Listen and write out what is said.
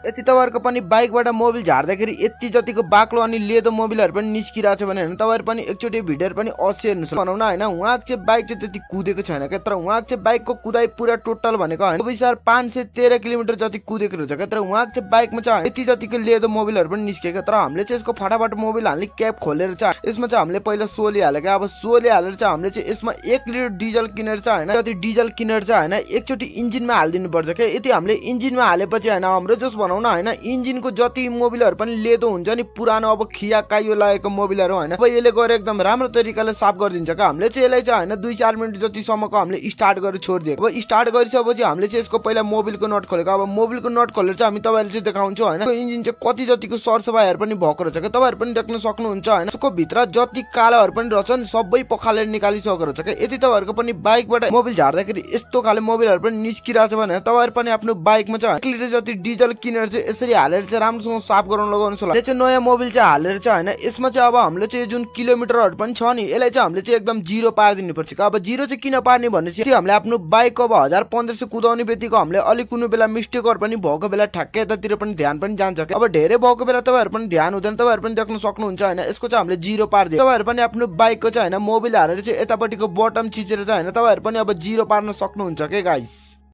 यति तपाईँहरूको पनि बाइकबाट मोबिल झार्दाखेरि यति जतिको बाक्लो अनि लेदो मोबिलहरू पनि निस्किरहेको छ भने होइन तपाईँहरू पनि एकचोटि भिडियोहरू पनि अवश्य हेर्नुहोस् भनौँ न होइन। उहाँको चाहिँ बाइक चाहिँ त्यति कुदेको छैन क्या, तर उहाँको चाहिँ बाइकको कुदाइ पुरा टोटल भनेको होइन 513 किलोमिटर जति कुदेको रहेछ क्या। तर उहाँको चाहिँ बाइकमा चाहिँ यति जतिको लेदो मोबिलहरू पनि निस्केको। तर हामीले चाहिँ यसको फटाफट मोबिल हाल्ने क्याप खोलेर चाहिँ यसमा चाहिँ हामीले पहिला सोली हालेको। अब सोली हालेर चाहिँ हामीले चाहिँ यसमा 1 लिटर डिजल किनेर चाहिँ होइन, जति डिजल किनेर चाहिँ होइन एकचोटि इन्जिनमा हालिदिनु पर्छ क्या। यति हामीले इन्जिनमा हालेपछि होइन हाम्रो जस भनौँ न होइन इन्जिनको जति मोबिलहरू पनि लेदो हुन्छ नि पुरानो अब खिया काइयो लागेको मोबिलहरू होइन, अब यसले गएर एकदम राम्रो तरिकाले साफ गरिदिन्छ क्या। हामीले चाहिँ यसलाई चाहिँ होइन 2-4 मिनट जतिसम्मको हामीले स्टार्ट गरेर छोडिदिएको। अब स्टार्ट गरिसकेपछि हामीले चाहिँ यसको पहिला मोबिलको नट खोलेको। अब मोबिलको नट खोलेर चाहिँ हामी तपाईँहरूले चाहिँ देखाउँछु होइन इन्जिन चाहिँ कति जतिको सरसफाइहरू पनि भएको रहेछ क्या। तपाईँहरू पनि देख्न सक्नुहुन्छ होइन यसको भित्र जति कालाहरू पनि रहेछ नि सबै पखालेर निकालिसकेको रहेछ क्या। यदि तपाईँहरूको पनि बाइकबाट मोबिल झार्दाखेरि यस्तो खाले मोबिलहरू पनि निस्किरहेको छ भने तपाईँहरू पनि आफ्नो बाइकमा चाहिँ 1 लिटर जति डिजल किनेर चाहिँ यसरी हालेर चाहिँ राम्रोसँग साफ गराउन लगाउनु होला। यो चाहिँ नयाँ मोबिल चाहिँ हालेर चाहिँ होइन यसमा चाहिँ अब हामीले चाहिँ जुन किलोमिटरहरू पनि छ नि यसलाई चाहिँ हामीले चाहिँ एकदम 0 पारिदिनु पर्छ। अब 0 चाहिँ किन पार्ने भनेपछि हामीले आफ्नो बाइकको अब 1500 कुदाउने बित्तिकै हामीले अलिक कुनै बेला मिस्टेकहरू पनि भएको बेला ठ्याक्कै यतातिर पनि ध्यान पनि जान्छ। अब धेरै भएको बेला तपाईँहरू पनि ध्यान हुँदैन, तपाईँहरू पनि देख्न सक्नुहुन्छ होइन यसको चाहिँ हामीले 0 पारिदियो। तपाईँहरू पनि आफ्नो बाइकको चाहिँ होइन मोबिल हालेर चाहिँ यतापट्टिको बटम चिचेर चाहिँ होइन तपाईँहरू पनि अब 0 पार्न सक्नुहुन्छ के गाइस।